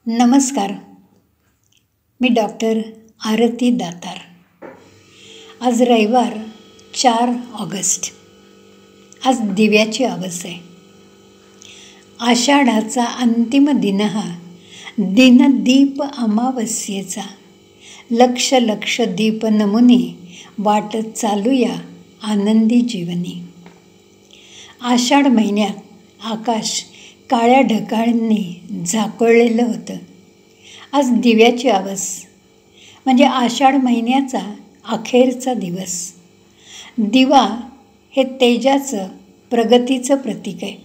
नमस्कार. मी डॉक्टर आरती दातार. आज रविवार 4 ऑगस्ट. आज दिव्याची आवस आहे. आषाढाचा अंतिम दिन हा दिनदीप अमावस्येचा. लक्ष लक्ष दीप नमुनी वाट चालूया आनंदी जीवनी. आषाढ महिन्यात आकाश काळ्या ढगांनी झाकोळलेलं होतं. आज दिव्याची आवस म्हणजे आषाढ महिन्याचा अखेरचा दिवस. दिवा हे तेजाचं प्रगतीचं प्रतीक आहे.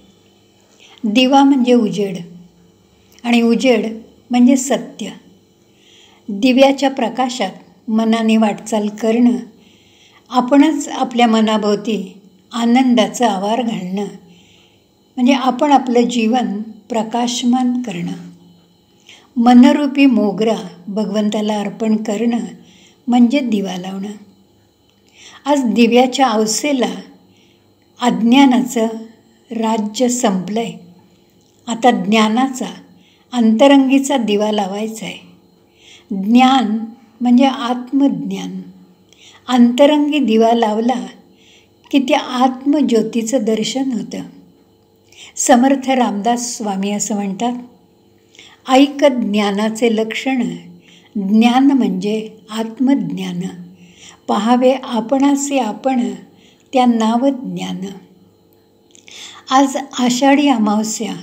दिवा म्हणजे उजेड आणि उजेड म्हणजे सत्य. दिव्याच्या प्रकाशात मनाने वाटचाल करणं, आपणच आपल्या मनाभोवती आनंदाचं आवार घालणं म्हणजे आपण आपलं जीवन प्रकाशमान करणं. मनरूपी मोगरा भगवंताला अर्पण करणं म्हणजे दिवा लावणं. आज दिव्याच्या आवसेला अज्ञानाचं राज्य संपलं आहे. आता ज्ञानाचा अंतरंगीचा दिवा लावायचा आहे. ज्ञान म्हणजे आत्मज्ञान. अंतरंगी दिवा लावला की त्या आत्मज्योतीचं दर्शन होतं. समर्थ रामदास स्वामी असं म्हणतात, ऐक ज्ञानाचे लक्षण, ज्ञान म्हणजे आत्मज्ञान. पहावे आपणासे आपण, त्या नाव ज्ञान. आज आषाढी अमावस्या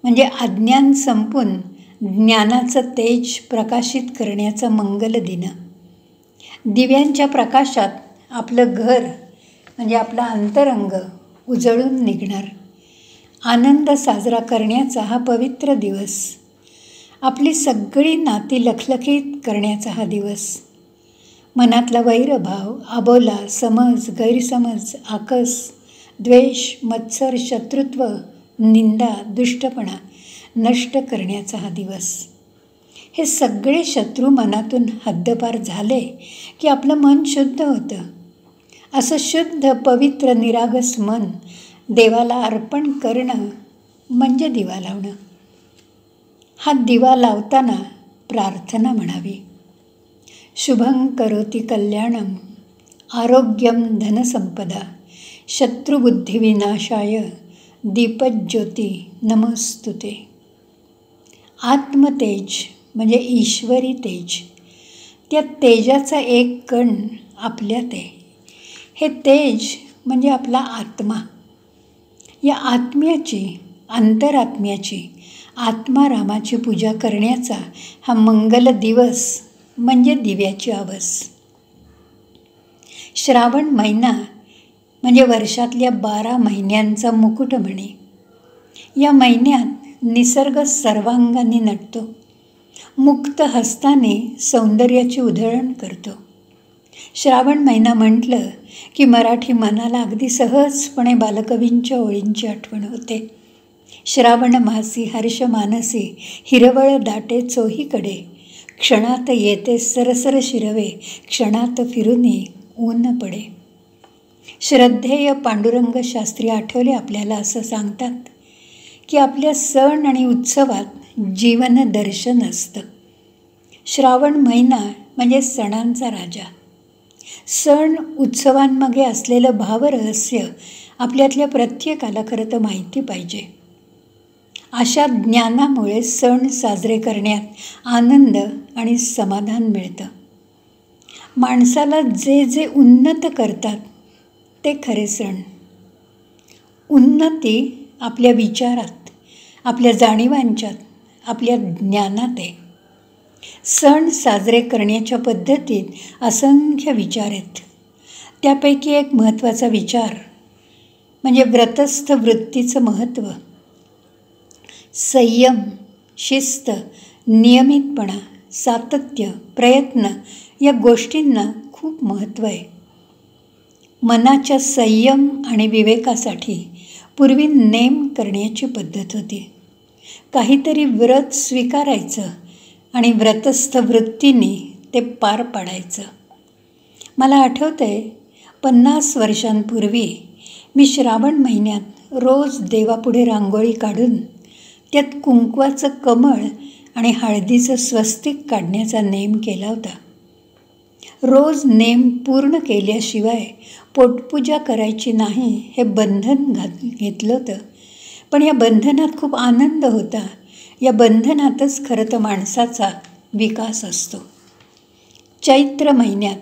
म्हणजे अज्ञान संपून ज्ञानाचं तेज प्रकाशित करण्याचा मंगल दिन. दिव्यांच्या प्रकाशात आपलं घर म्हणजे आपला अंतरंग उजळून निघणार. आनंद साजरा करण्याचा हा पवित्र दिवस. आपली सगळी नाती लखलखीत करण्याचा हा दिवस. मनातला वैरभाव, अबोला, समज, गैरसमज, आकस, द्वेष, मत्सर, शत्रुत्व, निंदा, दुष्टपणा नष्ट करण्याचा हा दिवस. हे सगळे शत्रू मनातून हद्दपार झाले की आपलं मन शुद्ध होतं. असं शुद्ध पवित्र निरागस मन देवाला अर्पण करणं म्हणजे दिवा लावणं. हा दिवा लावताना प्रार्थना म्हणावी. शुभं करोति कल्याणं आरोग्यं धनसंपदा शत्रुबुद्धिविनाशाय दीपज्योती नमस्तुते. आत्मतेज म्हणजे ईश्वरी तेज. त्या तेजाचा एक कण आपल्यात आहे. हे तेज म्हणजे आपला आत्मा. या आत्म्याची, अंतरात्म्याची, आत्मारामाची पूजा करण्याचा हा मंगल दिवस म्हणजे दिव्याची आवस. श्रावण महिना म्हणजे वर्षातल्या 12 महिन्यांचा मुकुटमणी. या महिन्यात निसर्ग सर्वांगाने नटतो. मुक्त हस्ताने सौंदर्याची उधळण करतो. श्रावण महिना म्हटलं की मराठी मनाला अगदी सहजपणे बालकवींच्या ओळींची आठवण होते. श्रावण मासी हर्ष मानसी हिरवळ दाटे चोहीकडे क्षणात येते सरसर शिरवे क्षणात फिरूनी ऊन पडे. श्रद्धेय पांडुरंग शास्त्री आठवले आपल्याला असं सांगतात की आपल्या सण आणि उत्सवात जीवन दर्शन असतं. श्रावण महिना म्हणजे सणांचा राजा. सण उत्सवांमागे असलेलं भावरहस्य आपल्यातल्या प्रत्येकाला खरं तर माहिती पाहिजे. अशा ज्ञानामुळे सण साजरे करण्यात आनंद आणि समाधान मिळतं. माणसाला जे जे उन्नत करतात ते खरे सण. उन्नती आपल्या विचारात, आपल्या जाणीवांच्यात, आपल्या ज्ञानात आहे. सण साजरे करण्याच्या पद्धतीत असंख्य विचार आहेत. त्यापैकी एक महत्त्वाचा विचार म्हणजे व्रतस्थ वृत्तीचं महत्त्व. संयम, शिस्त, नियमितपणा, सातत्य, प्रयत्न या गोष्टींना खूप महत्त्व आहे. मनाच्या संयम आणि विवेकासाठी पूर्वी नेम करण्याची पद्धत होती. काहीतरी व्रत स्वीकारायचं आणि व्रतस्थ वृत्तीने ते पार पाडायचं. मला आठवतं आहे 50 वर्षांपूर्वी मी श्रावण महिन्यात रोज देवापुढे रांगोळी काढून त्यात कुंकवाचं कमळ आणि हळदीचं स्वस्तिक काढण्याचा नेम केला होता. रोज नेम पूर्ण केल्याशिवाय पोटपूजा करायची नाही हे बंधन घेतलं होतं. पण या बंधनात खूप आनंद होता. या बंधनातच खरं तर माणसाचा विकास असतो. चैत्र महिन्यात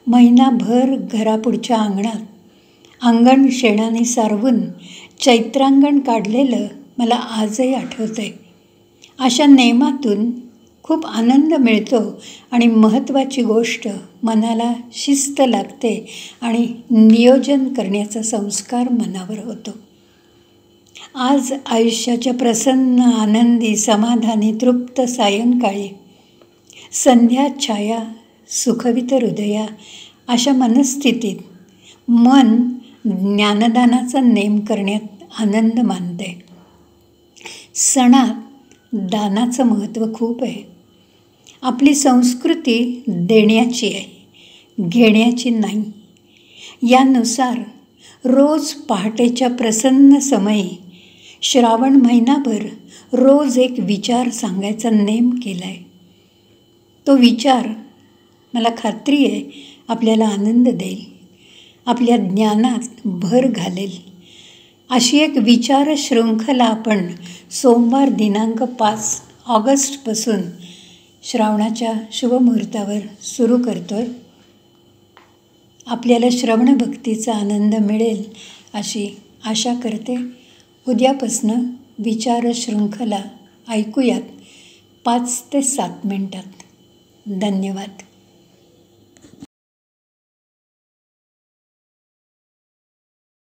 महिनाभर घरापुढच्या अंगणात अंगण शेणाने सारवून चैत्रांगण काढलेलं मला आजही आठवतंय. अशा नेमातून खूप आनंद मिळतो आणि महत्त्वाची गोष्ट मनाला शिस्त लागते आणि नियोजन करण्याचा संस्कार मनावर होतो. आज आयुष्याच्या प्रसन्न, आनंदी, समाधानी, तृप्त सायंकाळी संध्या छाया सुखवित हृदया अशा मनस्थितीत मन ज्ञानदानाचा नेम करण्यात आनंद मानते. सणात दानाचं महत्त्व खूप आहे. आपली संस्कृती देण्याची आहे, घेण्याची नाही. यानुसार रोज पहाटेच्या प्रसन्न समयी श्रावण महिनाभर रोज एक विचार सांगायचा नेम केला आहे. तो विचार मला खात्री आहे आपल्याला आनंद देईल, आपल्या ज्ञानात भर घालेल. अशी एक विचार शृंखला आपण सोमवार दिनांक 5 ऑगस्टपासून श्रावणाच्या शुभमुहूर्तावर सुरू करतो आहे. आपल्याला श्रवणभक्तीचा आनंद मिळेल अशी आशा करते. उद्यापासनं विचार शृंखला ऐकूयात 5 ते 7 मिनिटात. धन्यवाद.